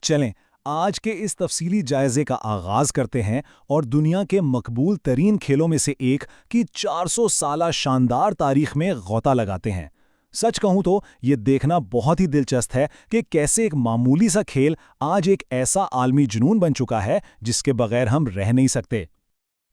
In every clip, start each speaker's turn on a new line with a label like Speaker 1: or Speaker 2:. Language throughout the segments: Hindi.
Speaker 1: चलें, आज के इस तफसीली जायजे का आगाज करते हैं और दुनिया के मकबूल तरीन खेलों में से एक की 400 साला शानदार तारीख में गौता लगाते हैं। सच कहूं तो ये देखना बहुत ही दिलचस्प है कि कैसे एक मामूली सा खेल आज एक ऐसा आलमी जुनून बन चुका है जिसके बगैर हम रह नहीं सकते।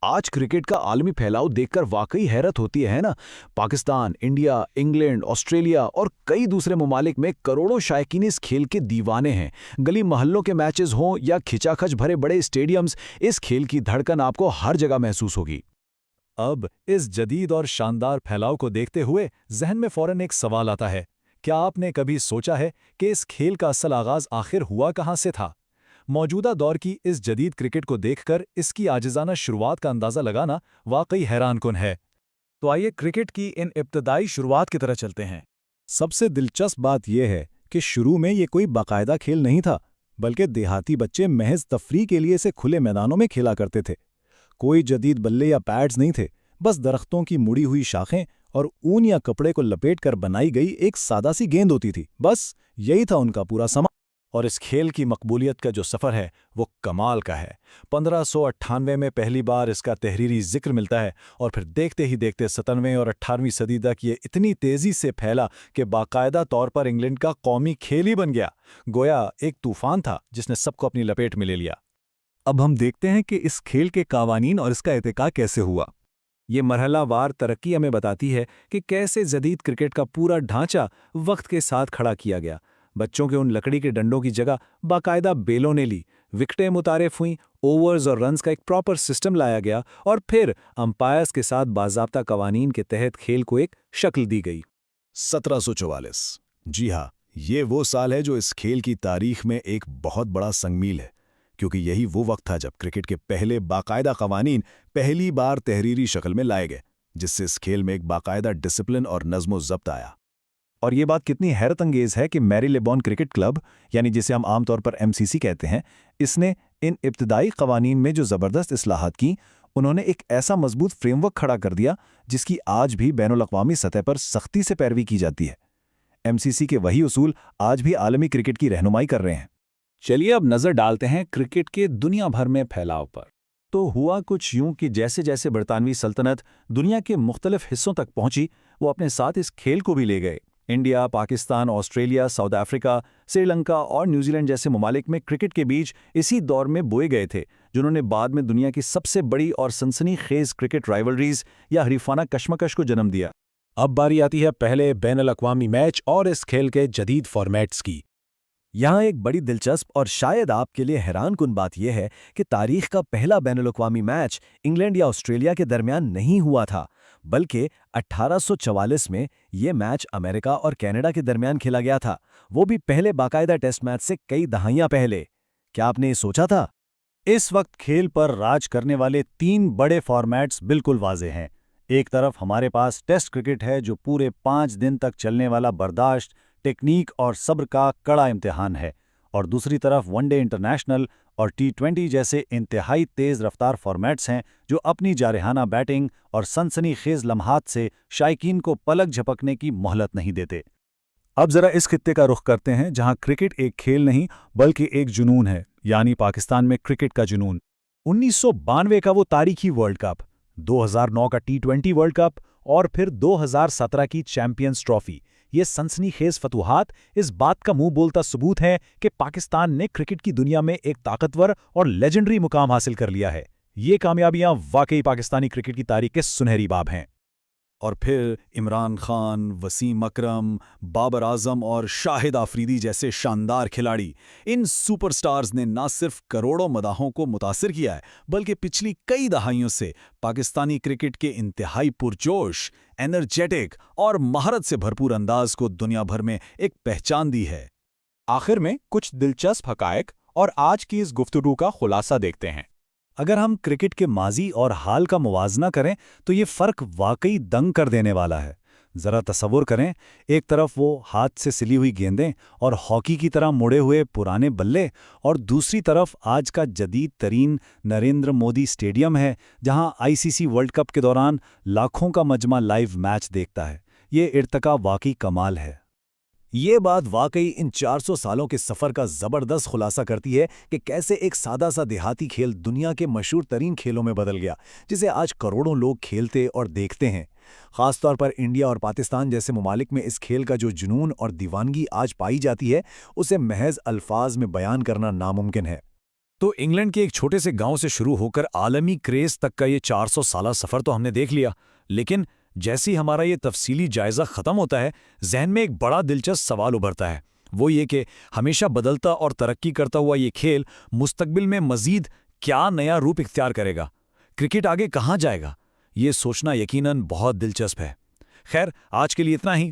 Speaker 2: आज क्रिकेट का आलमी फैलाव देखकर वाकई हैरत होती है ना। पाकिस्तान, इंडिया, इंग्लैंड, ऑस्ट्रेलिया और कई दूसरे ममालिक में करोड़ों शायकीन इस खेल के दीवाने हैं। गली मोहल्लों के मैचेस हों या खिंचाखच भरे बड़े स्टेडियम्स, इस खेल की धड़कन आपको हर जगह महसूस होगी।
Speaker 1: अब इस जदीद और शानदार फैलाव को देखते हुए जहन में फौरन एक सवाल आता है, क्या आपने कभी सोचा है कि इस खेल का असल आगाज आखिर हुआ कहाँ से था? मौजूदा दौर की इस जदीद क्रिकेट को देखकर इसकी आजिज़ाना शुरुआत का अंदाज़ा लगाना वाकई हैरानकुन है। तो आइए क्रिकेट की इन इब्तदाई शुरुआत की तरह चलते हैं। सबसे दिलचस्प बात यह है कि शुरू में ये कोई बाकायदा खेल नहीं था, बल्कि देहाती बच्चे महज तफरीह के लिए इसे खुले मैदानों में खेला करते थे। कोई जदीद बल्ले या पैड्स नहीं थे, बस दरख्तों की मुड़ी हुई शाखें और ऊन या कपड़े को लपेटकर बनाई गई एक सादा सी गेंद होती थी। बस यही था उनका पूरा समा। और इस खेल की मकबूलियत का जो सफ़र है वो कमाल का है। 1598 में पहली बार इसका तहरीरी जिक्र मिलता है और फिर देखते ही देखते 17वीं और 18वीं सदी तक ये इतनी तेज़ी से फैला कि बाकायदा तौर पर इंग्लैंड का कौमी खेल ही बन गया। गोया एक तूफान था जिसने सबको अपनी लपेट में ले लिया। अब हम देखते हैं कि इस खेल के कावानीन और इसका इत्तेका कैसे हुआ। ये मरहलावार तरक्की हमें बताती है कि कैसे जदीद क्रिकेट का पूरा ढांचा वक्त के साथ खड़ा किया गया। बच्चों के उन लकड़ी के डंडों की जगह बाकायदा बेलों ने ली, विकेटें मुतारिफ हुईं, ओवर्स और रन्स का एक प्रॉपर सिस्टम लाया गया और फिर अंपायर्स के साथ बाज़ाब्ता कवानीन के तहत खेल को एक शक्ल दी गई।
Speaker 2: 1744। जी हाँ, ये वो साल है जो इस खेल की तारीख में एक बहुत बड़ा संगमील है, क्योंकि यही वो वक्त था जब क्रिकेट के पहले बाकायदा कवानीन पहली बार तहरीरी शक्ल में लाए गए, जिससे इस खेल में एक बाकायदा डिसिप्लिन और नज़्म-ओ-ज़ब्त आया।
Speaker 1: और ये बात कितनी हैरत अंगेज है कि मैरीलेबॉन क्रिकेट क्लब, यानी जिसे हम आमतौर पर एमसीसी कहते हैं, इसने इन इब्तदाई कवानीन में जो ज़बरदस्त इस्लाहात की, उन्होंने एक ऐसा मजबूत फ्रेमवर्क खड़ा कर दिया जिसकी आज भी बैनुल अक़वामी सतह पर सख्ती से पैरवी की जाती है। एमसीसी के वही उसूल आज भी आलमी क्रिकेट की रहनुमाई कर रहे हैं। चलिए अब नज़र डालते हैं क्रिकेट के दुनिया भर में फैलाव पर। तो हुआ कुछ यूं कि जैसे जैसे बरतानवी सल्तनत दुनिया के मुख्तलिफ हिस्सों तक पहुंची, वो अपने साथ इस खेल को भी ले गए। India, Pakistan, Australia, south Africa, Sri Lanka और न्यूजीलैंड जैसे ममालिक में क्रिकेट के बीज इसी दौर में बोए गए थे, जिन्होंने बाद में दुनिया की सबसे बड़ी और सनसनीखेज क्रिकेट राइवलरीज या हरीफाना कशमकश को जन्म दिया। अब बारी आती है पहले बैनुल अक़वामी मैच और इस खेल के जदीद फॉर्मेट्स की। यहाँ एक बड़ी दिलचस्प और शायद आपके लिए हैरानकुन बात यह है कि तारीख का पहला बैनुल अक़वामी मैच इंग्लैंड या ऑस्ट्रेलिया के दरमियान नहीं हुआ था, बल्कि 1844 में ये मैच अमेरिका और कनाडा के दरमियान खेला गया था, वो भी पहले बाकायदा टेस्ट मैच से कई दहाइयां पहले। क्या आपने ये सोचा था? इस वक्त खेल पर राज करने वाले तीन बड़े फॉर्मेट्स बिल्कुल वाज़ेह हैं। एक तरफ हमारे पास टेस्ट क्रिकेट है जो पूरे 5 दिन तक चलने वाला बर्दाश्त, टेक्निक और सब्र का कड़ा इम्तिहान है, और दूसरी तरफ वनडे इंटरनेशनल और टी20 जैसे इंतहाई तेज़ रफ्तार फॉर्मेट्स हैं जो अपनी जारहाना बैटिंग और सनसनीखेज लम्हात से शायकीन को पलक झपकने की मोहलत नहीं देते। अब जरा इस खित्ते का रुख करते हैं जहां क्रिकेट एक खेल नहीं बल्कि एक जुनून है, यानी पाकिस्तान में क्रिकेट का जुनून। 1992 का वो तारीखी वर्ल्ड कप, 2009 का टी20 वर्ल्ड कप और फिर 2017 की चैंपियंस ट्रॉफी, ये सनसनीखेज फतूहात इस बात का मुंह बोलता सबूत है कि पाकिस्तान ने क्रिकेट की दुनिया में एक ताकतवर और लेजेंडरी मुकाम हासिल कर लिया है। ये कामयाबियां वाकई पाकिस्तानी क्रिकेट की तारीख के सुनहरी बाब हैं। और फिर इमरान खान, वसीम अकरम, बाबर आजम और शाहिद आफरीदी जैसे शानदार खिलाड़ी, इन सुपरस्टार्स ने न सिर्फ करोड़ों मदाहों को मुतासिर किया है, बल्कि पिछली कई दहाइयों से पाकिस्तानी क्रिकेट के इंतहाई पुरजोश, एनर्जेटिक और महारत से भरपूर अंदाज को दुनिया भर में एक पहचान दी है। आखिर में कुछ दिलचस्प हकायक और आज की इस गुफ्तगू का खुलासा देखते हैं। अगर हम क्रिकेट के माजी और हाल का मुवाजना करें तो ये फ़र्क वाकई दंग कर देने वाला है। ज़रा तसव्वुर करें, एक तरफ वो हाथ से सिली हुई गेंदें और हॉकी की तरह मुड़े हुए पुराने बल्ले, और दूसरी तरफ आज का जदीद तरीन नरेंद्र मोदी स्टेडियम है जहां आईसीसी वर्ल्ड कप के दौरान लाखों का मजमा लाइव मैच देखता है। ये इर्तिका वाकई कमाल है। ये बात वाकई इन 400 सालों के सफर का जबरदस्त खुलासा करती है कि कैसे एक सादा सा देहाती खेल दुनिया के मशहूर तरीन खेलों में बदल गया, जिसे आज करोड़ों लोग खेलते और देखते हैं। खासतौर पर इंडिया और पाकिस्तान जैसे ममालिक में इस खेल का जो जुनून और दीवानगी आज पाई जाती है, उसे महज अल्फाज में बयान करना नामुमकिन है।
Speaker 3: तो इंग्लैंड के एक छोटे से गांव से शुरू होकर आलमी क्रेज तक का ये 400 साला सफर तो हमने देख लिया, लेकिन जैसे ही हमारा ये तफसीली जायजा खत्म होता है, जहन में एक बड़ा दिलचस्प सवाल उभरता है। वो ये कि हमेशा बदलता और तरक्की करता हुआ ये खेल मुस्तकबिल में मजीद क्या नया रूप इख्तियार करेगा? क्रिकेट आगे कहाँ जाएगा? ये सोचना यकीनन बहुत दिलचस्प है। खैर, आज के लिए इतना ही।